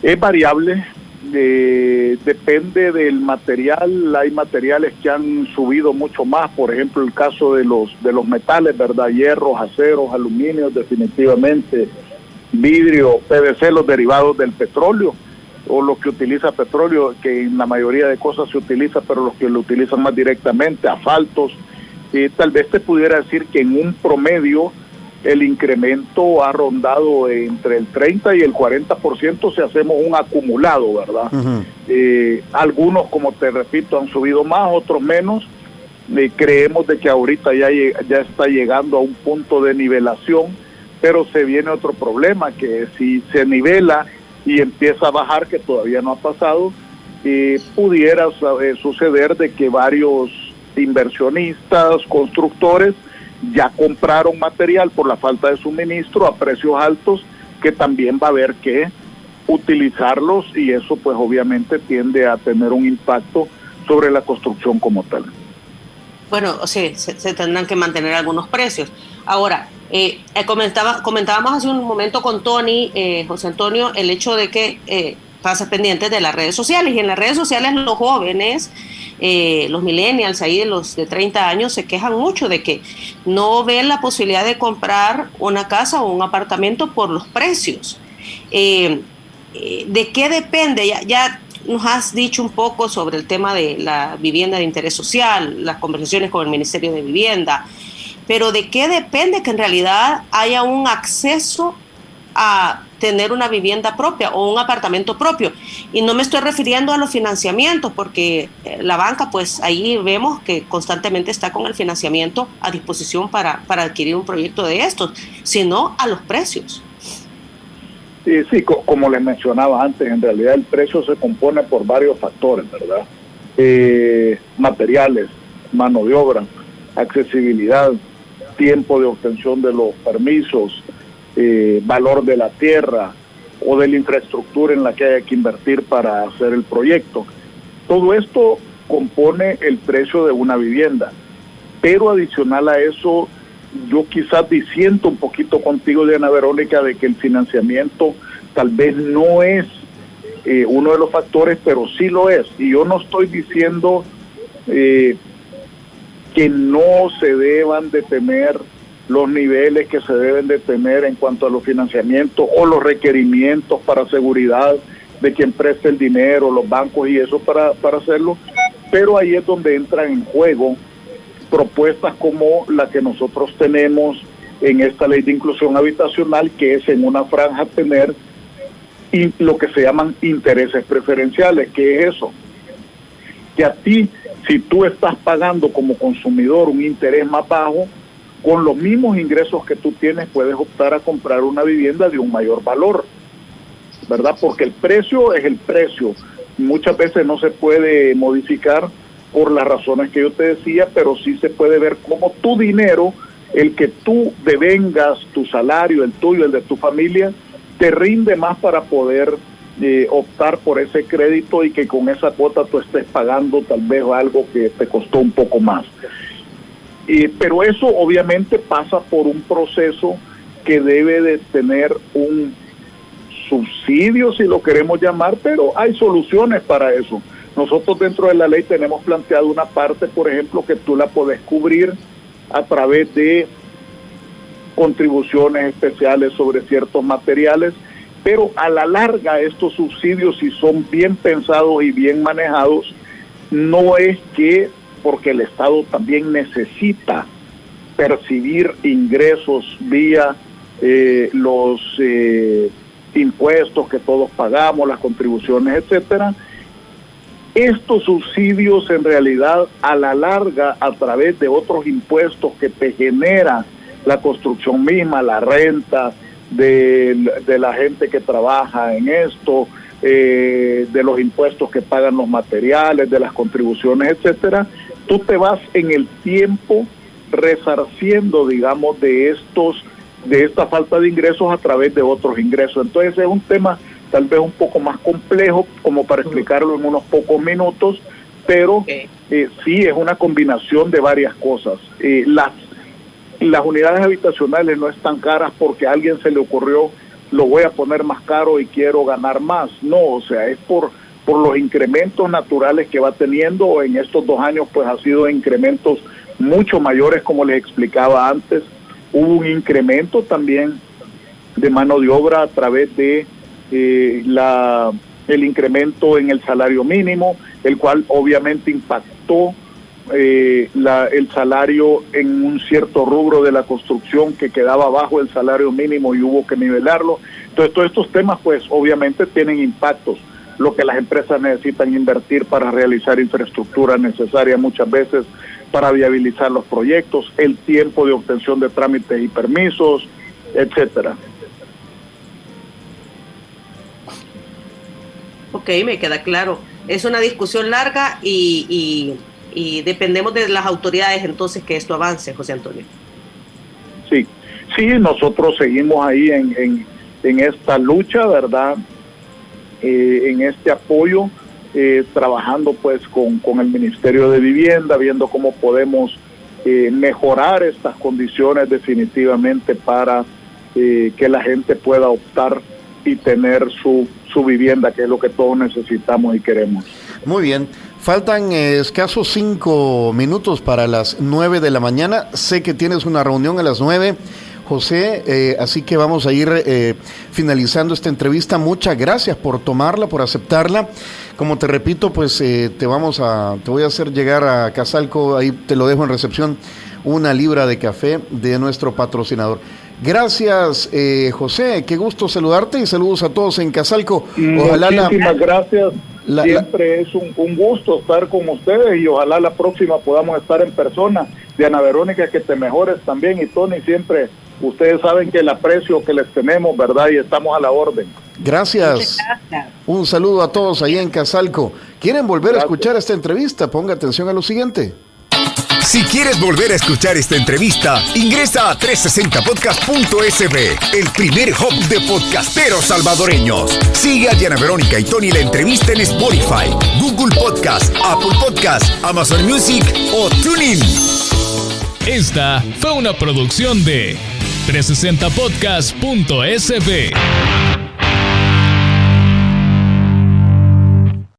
Es variable. Depende del material. Hay materiales que han subido mucho más, por ejemplo el caso de los metales, ¿verdad? Hierros, aceros, aluminios, definitivamente, vidrio, PVC, los derivados del petróleo o lo que utiliza petróleo, que en la mayoría de cosas se utiliza, pero los que lo utilizan más directamente, asfaltos. Tal vez te pudiera decir que en un promedio el incremento ha rondado entre el 30 y el 40% si hacemos un acumulado, ¿verdad? Uh-huh. Algunos, como te repito, han subido más, otros menos. Creemos de que ahorita ya está llegando a un punto de nivelación, pero se viene otro problema, que si se nivela y empieza a bajar, que todavía no ha pasado, pudiera suceder de que varios inversionistas, constructores, ya compraron material por la falta de suministro a precios altos, que también va a haber que utilizarlos, y eso pues obviamente tiende a tener un impacto sobre la construcción como tal. Bueno, sí, se tendrán que mantener algunos precios. Ahora, comentábamos hace un momento con Tony, José Antonio, el hecho de que pasa pendiente de las redes sociales, y en las redes sociales los jóvenes, los millennials ahí de 30 años se quejan mucho de que no ven la posibilidad de comprar una casa o un apartamento por los precios. ¿De qué depende? Ya nos has dicho un poco sobre el tema de la vivienda de interés social, las conversaciones con el Ministerio de Vivienda, pero ¿de qué depende que en realidad haya un acceso a tener una vivienda propia o un apartamento propio? Y no me estoy refiriendo a los financiamientos, porque la banca, pues ahí vemos que constantemente está con el financiamiento a disposición para adquirir un proyecto de estos, sino a los precios. Sí, como les mencionaba antes, en realidad el precio se compone por varios factores, ¿verdad? Materiales, mano de obra, accesibilidad, tiempo de obtención de los permisos, valor de la tierra o de la infraestructura en la que haya que invertir para hacer el proyecto. Todo esto compone el precio de una vivienda, pero adicional a eso, yo quizás disiento un poquito contigo, Diana Verónica, de que el financiamiento tal vez no es uno de los factores, pero sí lo es. Y yo no estoy diciendo que no se deban de tener los niveles que se deben de tener en cuanto a los financiamientos o los requerimientos para seguridad de quien preste el dinero, los bancos y eso para hacerlo, pero ahí es donde entran en juego propuestas como la que nosotros tenemos en esta ley de inclusión habitacional, que es en una franja tener lo que se llaman intereses preferenciales. ¿Qué es eso? Que a ti, si tú estás pagando como consumidor un interés más bajo, con los mismos ingresos que tú tienes puedes optar a comprar una vivienda de un mayor valor, ¿verdad? Porque el precio es el precio. Muchas veces no se puede modificar por las razones que yo te decía, pero sí se puede ver cómo tu dinero, el que tú devengas, tu salario, el tuyo, el de tu familia, te rinde más para poder optar por ese crédito y que con esa cuota tú estés pagando tal vez algo que te costó un poco más. Pero eso obviamente pasa por un proceso que debe de tener un subsidio, si lo queremos llamar, pero hay soluciones para eso. Nosotros dentro de la ley tenemos planteado una parte, por ejemplo, que tú la podés cubrir a través de contribuciones especiales sobre ciertos materiales, pero a la larga estos subsidios, si son bien pensados y bien manejados, no es que, porque el Estado también necesita percibir ingresos vía los impuestos que todos pagamos, las contribuciones, etcétera. Estos subsidios en realidad a la larga, a través de otros impuestos que te genera la construcción misma, la renta de la gente que trabaja en esto, de los impuestos que pagan los materiales, de las contribuciones, etcétera, tú te vas en el tiempo resarciendo, digamos, de esta falta de ingresos a través de otros ingresos. Entonces es un tema tal vez un poco más complejo como para explicarlo en unos pocos minutos, pero sí es una combinación de varias cosas. Las unidades habitacionales no están caras porque a alguien se le ocurrió, lo voy a poner más caro y quiero ganar más. No, o sea, es por los incrementos naturales que va teniendo. En estos 2 años pues ha sido incrementos mucho mayores, como les explicaba antes. Hubo un incremento también de mano de obra a través de el incremento en el salario mínimo, el cual obviamente impactó el salario en un cierto rubro de la construcción que quedaba bajo el salario mínimo y hubo que nivelarlo. Entonces todos estos temas pues obviamente tienen impactos. Lo que las empresas necesitan invertir para realizar infraestructura necesaria muchas veces para viabilizar los proyectos, el tiempo de obtención de trámites y permisos, etcétera. Ok, me queda claro. Es una discusión larga y dependemos de las autoridades entonces que esto avance, José Antonio. Sí, nosotros seguimos ahí en esta lucha, ¿verdad? En este apoyo, trabajando pues con el Ministerio de Vivienda, viendo cómo podemos mejorar estas condiciones definitivamente para que la gente pueda optar y tener su vivienda, que es lo que todos necesitamos y queremos. Muy bien. Faltan escasos 5 minutos para las 9 de la mañana. Sé que tienes una reunión a las 9, José, así que vamos a ir finalizando esta entrevista. Muchas gracias por tomarla, por aceptarla. Como te repito, pues te voy a hacer llegar a Casalco, ahí te lo dejo en recepción, 1 libra de café de nuestro patrocinador. Gracias, José, qué gusto saludarte y saludos a todos en Casalco. Muchísimas gracias. Siempre es un gusto estar con ustedes y ojalá la próxima podamos estar en persona. Diana Verónica, que te mejores también, y Tony, siempre ustedes saben que el aprecio que les tenemos, ¿verdad? Y estamos a la orden. Gracias. Un saludo a todos ahí en Casalco. ¿Quieren volver a escuchar esta entrevista? Ponga atención a lo siguiente. Si quieres volver a escuchar esta entrevista, ingresa a 360podcast.sb, el primer hub de podcasteros salvadoreños. Sigue a Diana Verónica y Tony la entrevista en Spotify, Google Podcast, Apple Podcast, Amazon Music o TuneIn. Esta fue una producción de 360podcast.sb.